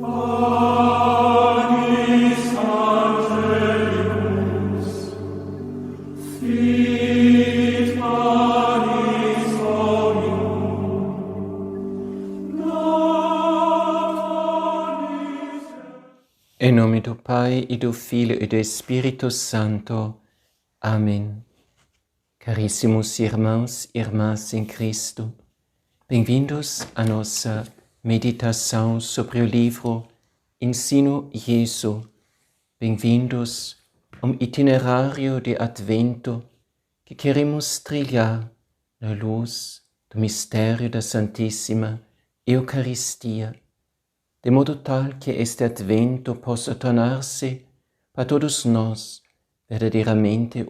Anis Angelicus, fit panis omnium, nocturnis. Em nome do Pai, e do Filho, e do Espírito Santo. Amém. Caríssimos irmãos e irmãs em Cristo, bem-vindos à nossa meditação sobre o livro Ensino Jesu. Bem-vindos a um itinerário de Advento que queremos trilhar na luz do mistério da Santíssima Eucaristia, de modo tal que este Advento possa tornar-se para todos nós verdadeiramente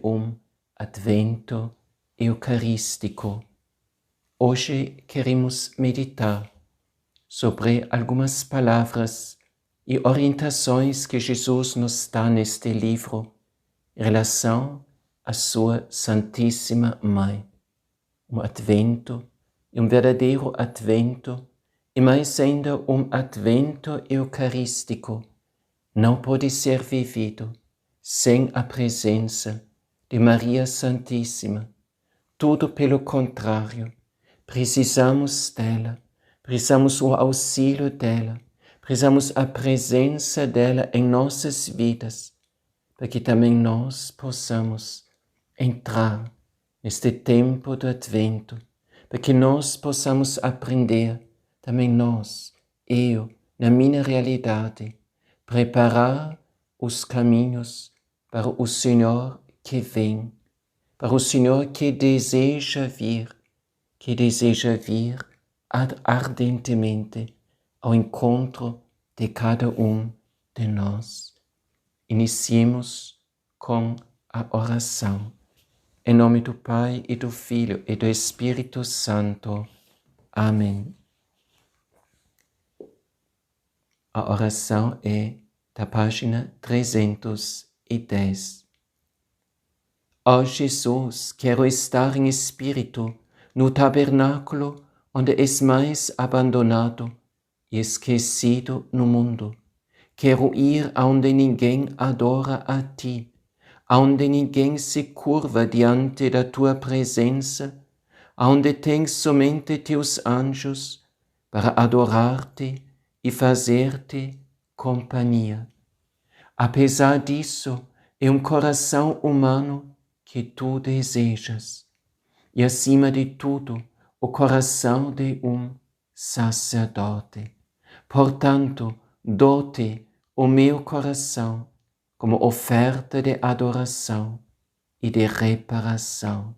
Advento Eucarístico. Hoje queremos meditar sobre algumas palavras e orientações que Jesus nos dá neste livro em relação à sua Santíssima Mãe. Advento, verdadeiro Advento, e mais ainda Advento Eucarístico, não pode ser vivido sem a presença de Maria Santíssima. Tudo pelo contrário, precisamos dela, precisamos o auxílio dela, precisamos a presença dela em nossas vidas, para que também nós possamos entrar neste tempo do Advento, para que nós possamos aprender, também nós, eu, na minha realidade, preparar os caminhos para o Senhor que vem, para o Senhor que deseja vir ardentemente ao encontro de cada de nós. Iniciemos com a oração. Em nome do Pai, e do Filho, e do Espírito Santo. Amém. A oração é da página 310. Ó Jesus, quero estar em espírito no tabernáculo onde és mais abandonado e esquecido no mundo. Quero ir aonde ninguém adora a ti, aonde ninguém se curva diante da tua presença, aonde tens somente teus anjos para adorar-te e fazer-te companhia. Apesar disso, é coração humano que tu desejas, e acima de tudo, o coração de sacerdote. Portanto, dou-te o meu coração como oferta de adoração e de reparação.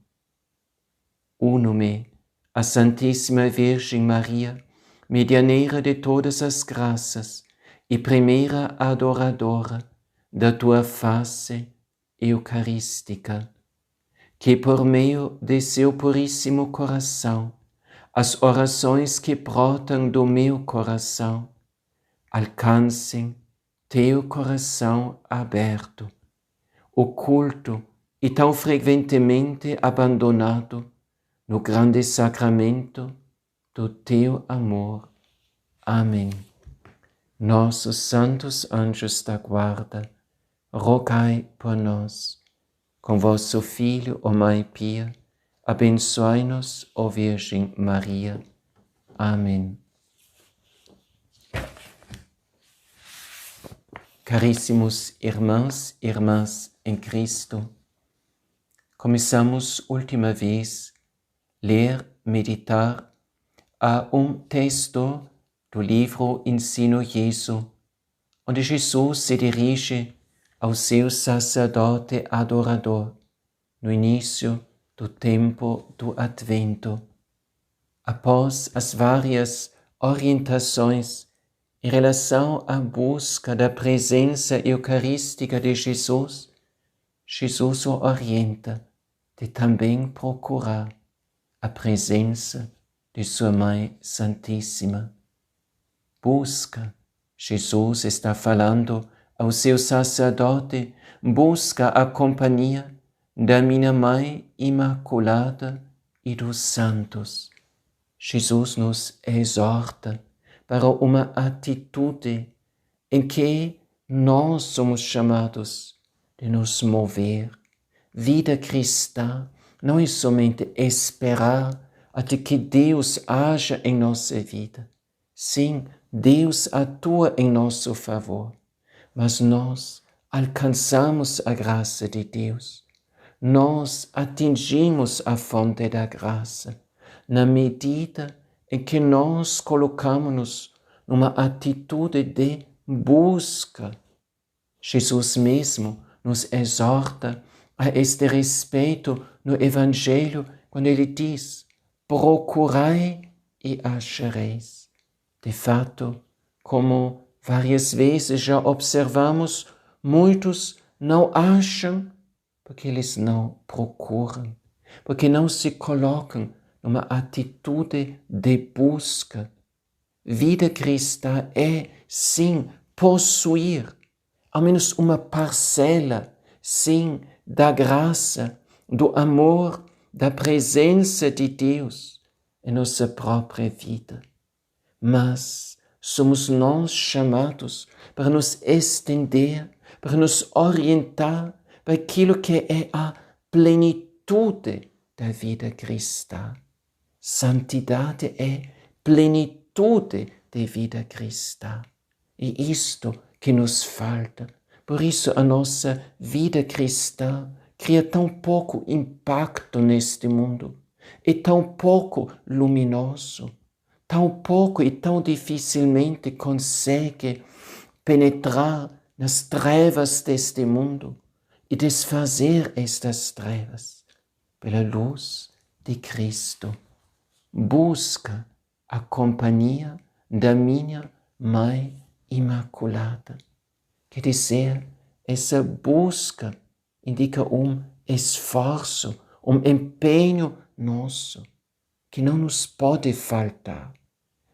Uno-me a Santíssima Virgem Maria, medianeira de todas as graças e primeira adoradora da tua face eucarística, que por meio de seu puríssimo coração, as orações que brotam do meu coração alcancem teu coração aberto, oculto e tão frequentemente abandonado no grande sacramento do teu amor. Amém. Nossos santos anjos da guarda, rogai por nós. Com vosso Filho, ó Mãe Pia, abençoai-nos, ó Virgem Maria. Amém. Caríssimos irmãos e irmãs em Cristo, começamos última vez a ler, meditar a texto do livro Ensino Jesu, onde Jesus se dirige ao seu sacerdote adorador no início do tempo do Advento. Após as várias orientações em relação à busca da presença eucarística de Jesus, Jesus o orienta de também procurar a presença de sua Mãe Santíssima. Busca, Jesus está falando ao seu sacerdote, busca a companhia da minha Mãe Imaculada e dos santos. Jesus nos exorta para uma atitude em que nós somos chamados de nos mover. Vida cristã não é somente esperar até que Deus haja em nossa vida. Sim, Deus atua em nosso favor, mas nós alcançamos a graça de Deus. Nós atingimos a fonte da graça na medida em que nós colocamos-nos numa atitude de busca. Jesus mesmo nos exorta a este respeito no Evangelho quando ele diz: procurai e achareis. De fato, como várias vezes já observamos, muitos não acham porque eles não procuram, porque não se colocam numa atitude de busca. Vida cristã é, sim, possuir ao menos uma parcela, sim, da graça, do amor, da presença de Deus em nossa própria vida. Mas somos nós chamados para nos estender, para nos orientar para aquilo que é a plenitude da vida cristã. Santidade é plenitude de vida cristã. E isto que nos falta. Por isso a nossa vida cristã cria tão pouco impacto neste mundo, é tão pouco luminoso, tão pouco e tão dificilmente consegue penetrar nas trevas deste mundo e desfazer estas trevas pela luz de Cristo. Busca a companhia da minha Mãe Imaculada. Quer dizer, essa busca indica esforço, empenho nosso, que não nos pode faltar.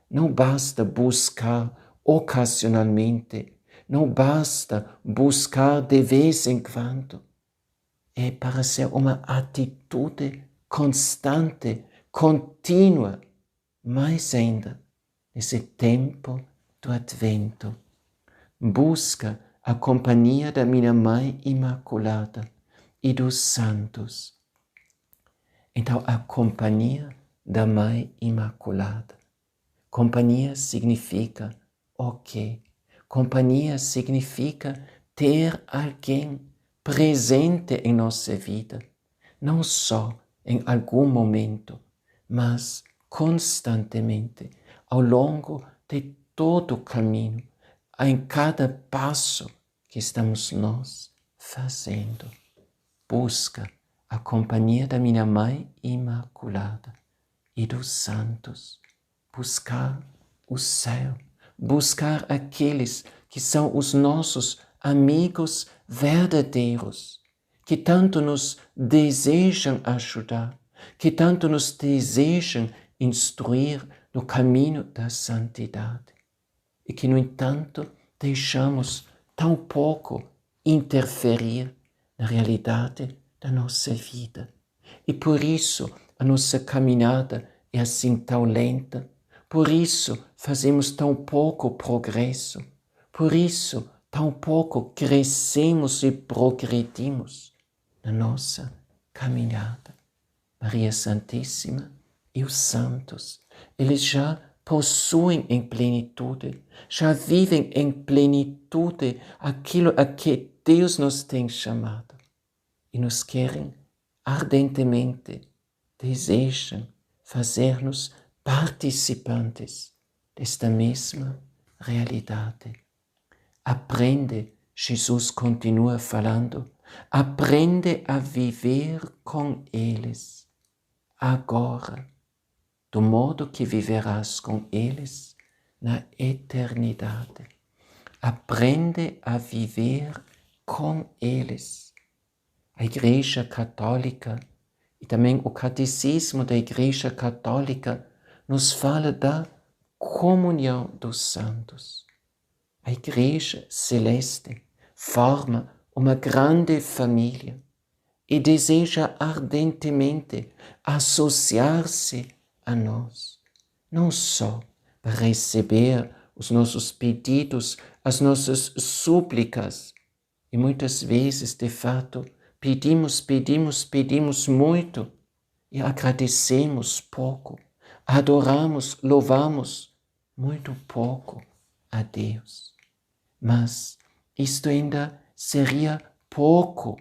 Não basta buscar ocasionalmente, não basta buscar de vez em quando. É para ser uma atitude constante, contínua, mais ainda nesse tempo do Advento. Busca a companhia da minha Mãe Imaculada e dos santos. Então, a companhia da Mãe Imaculada. Companhia significa o quê? Companhia significa ter alguém presente em nossa vida, não só em algum momento, mas constantemente, ao longo de todo o caminho, em cada passo que estamos nós fazendo. Busca a companhia da minha Mãe Imaculada e dos santos. Buscar o céu, buscar aqueles que são os nossos amigos verdadeiros, que tanto nos desejam ajudar, que tanto nos desejam instruir no caminho da santidade. E que, no entanto, deixamos tão pouco interferir na realidade da nossa vida. E por isso a nossa caminhada é assim tão lenta, por isso fazemos tão pouco progresso, por isso tão pouco crescemos e progredimos na nossa caminhada. Maria Santíssima e os santos, eles já possuem em plenitude, já vivem em plenitude aquilo a que Deus nos tem chamado e nos querem ardentemente, desejam fazer-nos participantes desta mesma realidade. Aprende, Jesus continua falando, aprende a viver com eles agora, do modo que viverás com eles na eternidade. Aprende a viver com eles. A Igreja Católica e também o Catecismo da Igreja Católica nos fala da comunhão dos santos. A Igreja Celeste forma uma grande família e deseja ardentemente associar-se a nós, não só para receber os nossos pedidos as nossas súplicas. E muitas vezes, de fato, pedimos muito e agradecemos pouco, adoramos, louvamos muito pouco a Deus. Mas isto ainda seria pouco.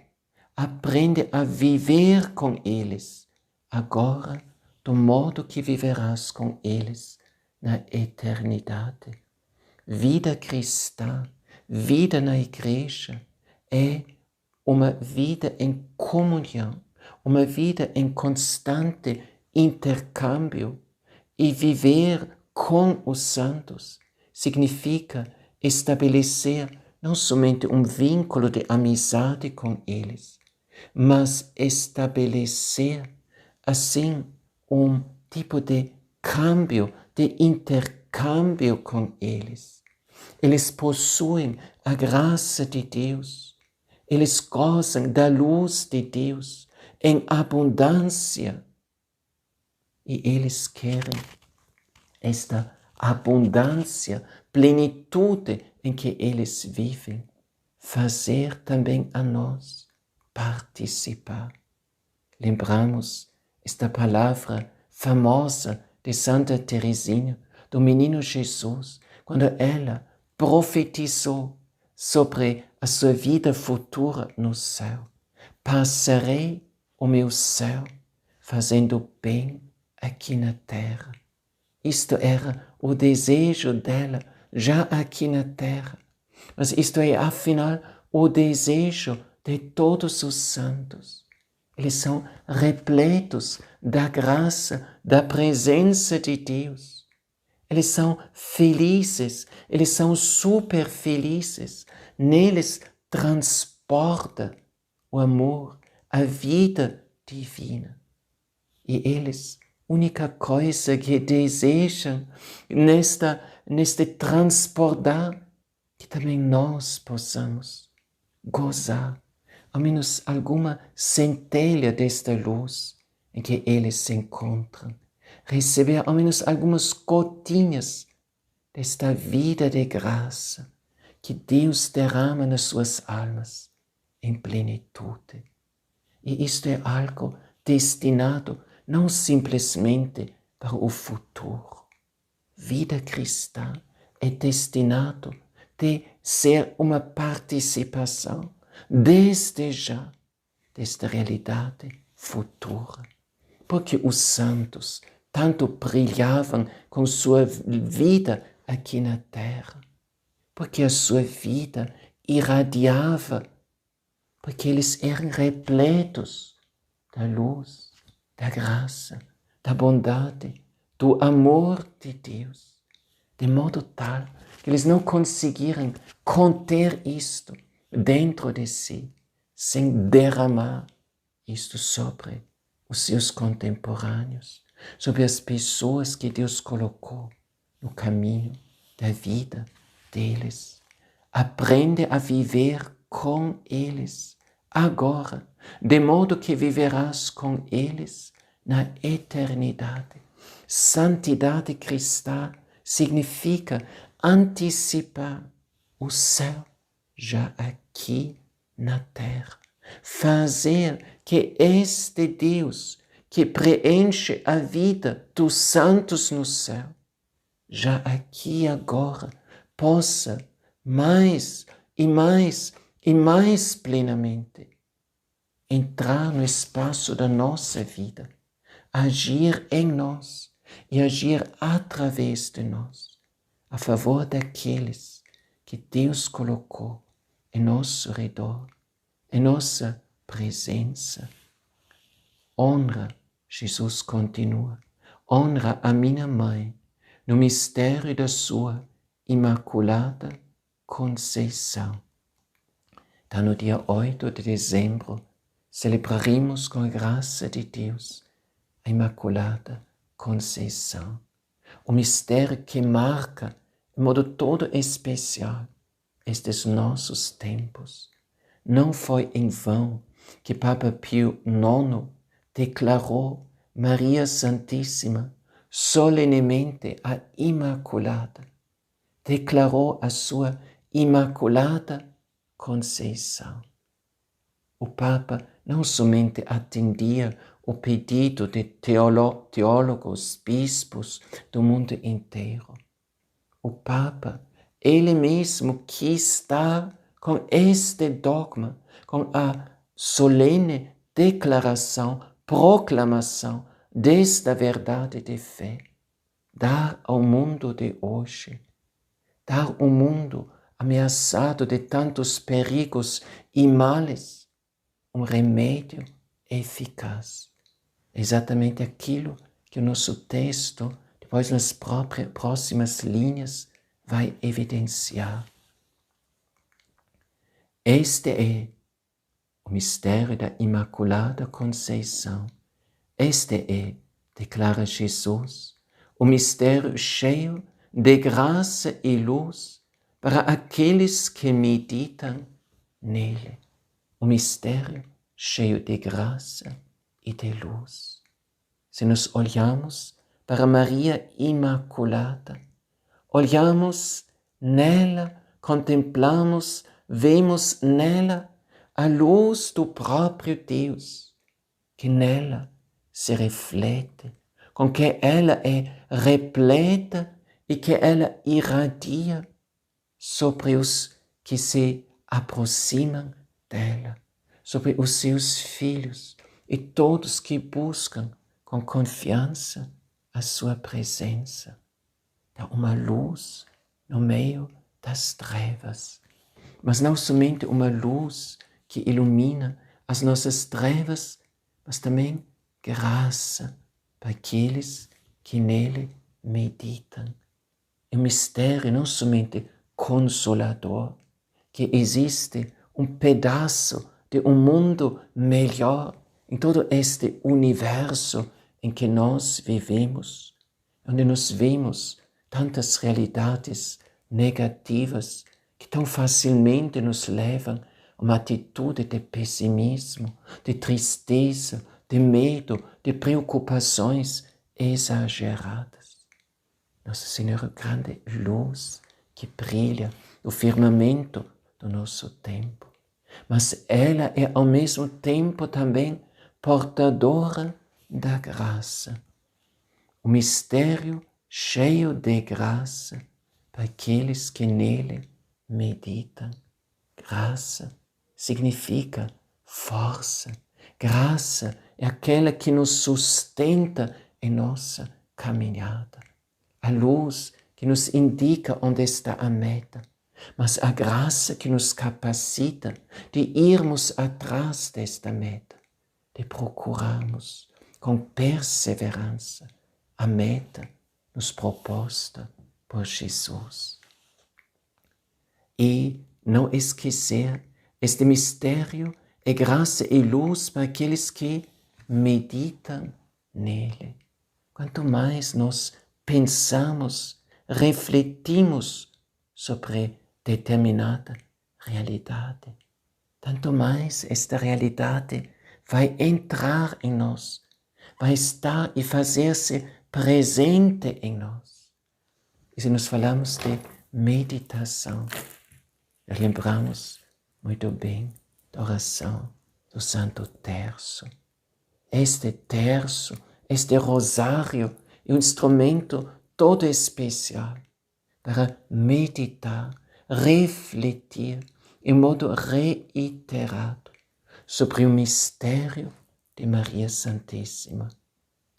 Aprende a viver com eles, agora, do modo que viverás com eles na eternidade. Vida cristã, vida na igreja, é uma vida em comunhão, uma vida em constante intercâmbio. E viver com os santos significa estabelecer não somente um vínculo de amizade com eles, mas estabelecer, assim, um tipo de câmbio, de intercâmbio com eles. Eles possuem a graça de Deus, eles gozam da luz de Deus em abundância e eles querem esta abundância, plenitude em que eles vivem, fazer também a nós participar. Lembramos esta palavra famosa de Santa Teresinha, do menino Jesus, quando ela profetizou sobre a sua vida futura no céu. Passarei o meu céu fazendo bem aqui na terra. Isto era o desejo dela já aqui na terra. Mas isto é, afinal, o desejo de todos os santos. Eles são repletos da graça, da presença de Deus. Eles são felizes, eles são super felizes. Neles transporta o amor, a vida divina. E eles, única coisa que desejam neste transportar, que também nós possamos gozar, ao menos alguma centelha desta luz em que eles se encontram, receber ao menos algumas gotinhas desta vida de graça que Deus derrama nas suas almas em plenitude. E isto é algo destinado não simplesmente para o futuro. Vida cristã é destinado de ser uma participação desde já desta realidade futura. Porque os santos tanto brilhavam com sua vida aqui na terra, porque a sua vida irradiava, porque eles eram repletos da luz, da graça, da bondade, do amor de Deus, de modo tal que eles não conseguiram conter isto dentro de si, sem derramar isto sobre os seus contemporâneos, sobre as pessoas que Deus colocou no caminho da vida deles. Aprende a viver com eles agora, de modo que viverás com eles na eternidade. Santidade cristã significa antecipar o céu já aqui na terra. Fazer que este Deus que preenche a vida dos santos no céu, já aqui e agora, possa mais e mais e mais plenamente entrar no espaço da nossa vida, agir em nós e agir através de nós, a favor daqueles que Deus colocou em nosso redor, em nossa presença. Honra, Jesus continua, honra a minha mãe no mistério da sua imaculada conceição. Então, no dia 8 de dezembro, celebraremos com a graça de Deus a Imaculada Conceição, o mistério que marca de modo todo especial estes nossos tempos. Não foi em vão que Papa Pio IX declarou Maria Santíssima solenemente a Imaculada, declarou a sua Imaculada Conceição. O Papa não somente atendia o pedido de teólogos, bispos do mundo inteiro. O Papa, ele mesmo quis dar com este dogma, com a solene declaração, proclamação desta verdade de fé, dar ao mundo de hoje, dar ao mundo ameaçado de tantos perigos e males, um remédio eficaz. Exatamente aquilo que o nosso texto, depois nas próximas linhas, vai evidenciar. Este é o mistério da Imaculada Conceição. Este é, declara Jesus, o mistério cheio de graça e luz para aqueles que meditam nele. O mistério cheio de graça e de luz. Se nos olhamos para Maria Imaculada, olhamos nela, contemplamos, vemos nela a luz do próprio Deus, que nela se reflete, com que ela é repleta e que ela irradia sobre os que se aproximam dela, sobre os seus filhos e todos que buscam com confiança a sua presença. Dá uma luz no meio das trevas, mas não somente uma luz que ilumina as nossas trevas, mas também graça para aqueles que nele meditam. É um mistério não somente consolador, que existe um pedaço de um mundo melhor em todo este universo em que nós vivemos, onde nós vemos tantas realidades negativas que tão facilmente nos levam a uma atitude de pessimismo, de tristeza, de medo, de preocupações exageradas. Nossa Senhora, grande luz que brilha no firmamento do nosso tempo. Mas ela é ao mesmo tempo também portadora da graça. O mistério cheio de graça para aqueles que nele meditam. Graça significa força. Graça é aquela que nos sustenta em nossa caminhada. A luz que nos indica onde está a meta, mas a graça que nos capacita de irmos atrás desta meta, de procurarmos com perseverança a meta nos proposta por Jesus. E não esquecer, este mistério é graça e luz para aqueles que meditam nele. Quanto mais nós pensamos, refletimos sobre determinada realidade, tanto mais esta realidade vai entrar em nós, vai estar e fazer-se presente em nós. E se nós falamos de meditação, lembramos muito bem da oração do Santo Terço. Este terço, este rosário, é um instrumento todo especial para meditar, refletir em modo reiterado sobre o mistério de Maria Santíssima,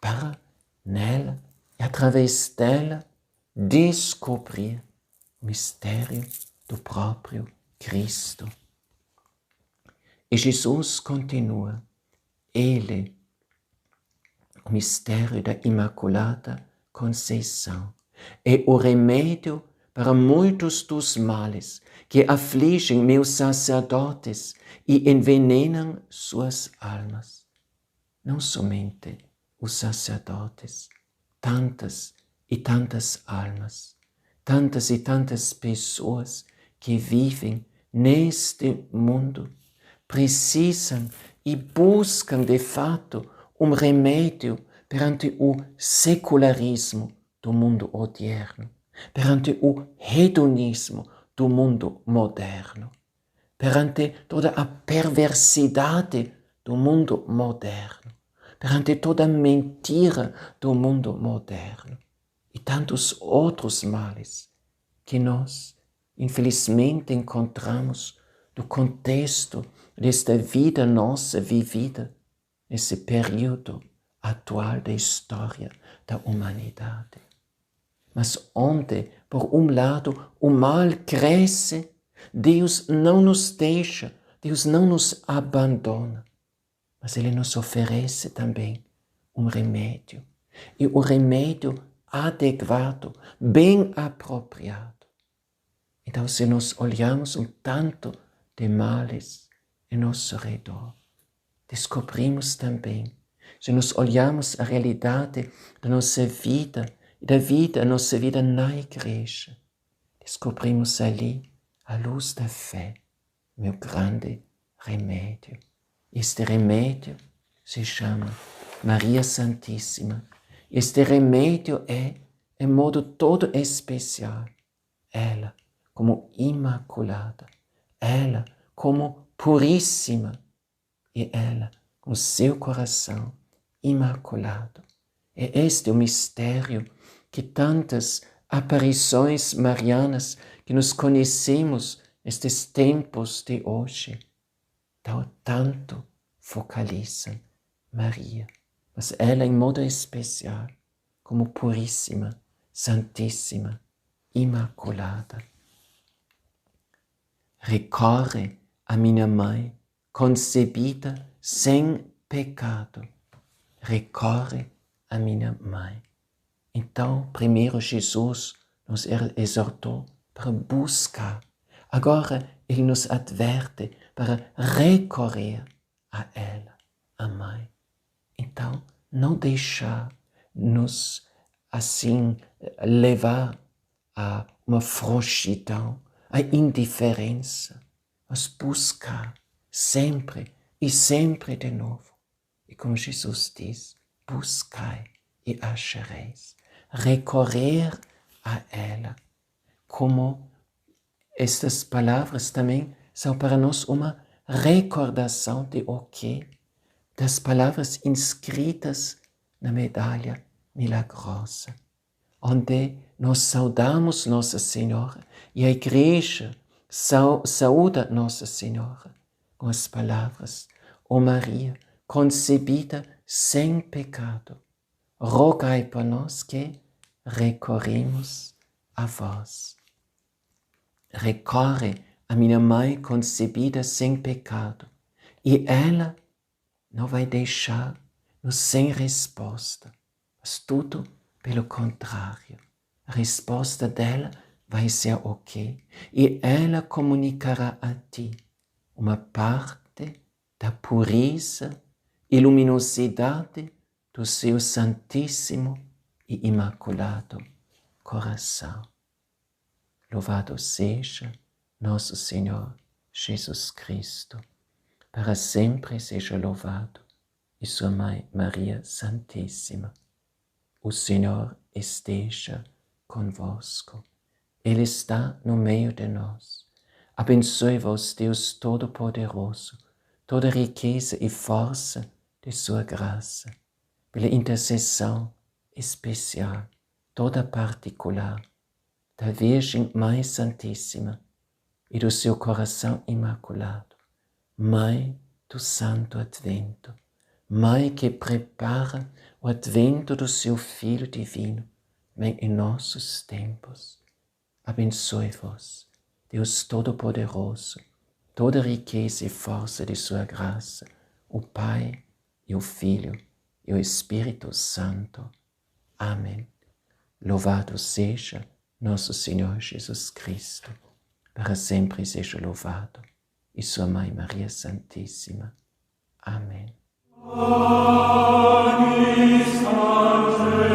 para nela e através dela descobrir o mistério do próprio Cristo. E Jesus continua, ele, o mistério da Imaculada Conceição, é o remédio para muitos dos males que afligem meus sacerdotes e envenenam suas almas. Não somente os sacerdotes, tantas e tantas almas, tantas e tantas pessoas que vivem neste mundo, precisam e buscam de fato um remédio perante o secularismo do mundo odierno, perante o hedonismo do mundo moderno, perante toda a perversidade do mundo moderno, perante toda a mentira do mundo moderno e tantos outros males que nós, infelizmente, encontramos no contexto desta vida nossa vivida nesse período atual da história da humanidade. Mas onde, por um lado, o mal cresce, Deus não nos deixa, Deus não nos abandona, mas Ele nos oferece também um remédio, e o remédio adequado, bem apropriado. Então, se nós olhamos um tanto de males em nosso redor, descobrimos também, se nós olhamos a realidade da nossa vida, a nossa vida na igreja, descobrimos ali a luz da fé, meu grande remédio. Este remédio se chama Maria Santíssima. Este remédio é, em modo todo especial, ela como imaculada, ela como puríssima e ela com seu coração imaculado. É este o mistério que tantas aparições marianas que nos conhecemos nestes tempos de hoje tanto focalizam Maria, mas ela em modo especial como puríssima, santíssima, imaculada. Recorre a minha mãe concebida sem pecado. Recorre a minha mãe. Então, primeiro Jesus nos exortou para buscar. Agora Ele nos adverte para recorrer a ela, a mãe. Então, não deixar-nos assim levar a uma frouxidão, a indiferença, mas buscar sempre e sempre de novo. E como Jesus diz, buscai e achareis. Recorrer a ela. Como estas palavras também são para nós uma recordação de o quê? Das palavras inscritas na medalha milagrosa, onde nós saudamos Nossa Senhora e a Igreja saúda Nossa Senhora com as palavras: Ó Maria, concebida sem pecado, rogai por nós que recorremos a vós. Recorre a minha mãe concebida sem pecado e ela não vai deixar-nos sem resposta, mas tudo pelo contrário. A resposta dela vai ser o quê? E ela comunicará a ti uma parte da pureza e luminosidade do seu santíssimo e imaculado coração. Louvado seja nosso Senhor Jesus Cristo. Para sempre seja louvado, e sua Mãe Maria Santíssima. O Senhor esteja convosco. Ele está no meio de nós. Abençoe-vos, Deus Todo-Poderoso, toda riqueza e força de sua graça, pela intercessão especial, toda particular, da Virgem Mãe Santíssima e do seu coração imaculado. Mãe do Santo Advento, Mãe que prepara o advento do seu Filho Divino, vem em nossos tempos. Abençoe-vos, Deus Todo-Poderoso, toda riqueza e força de sua graça, o Pai e o Filho e o Espírito Santo. Amém. Louvado seja nosso Senhor Jesus Cristo, para sempre seja louvado, e sua Mãe Maria Santíssima. Amém. Anis ante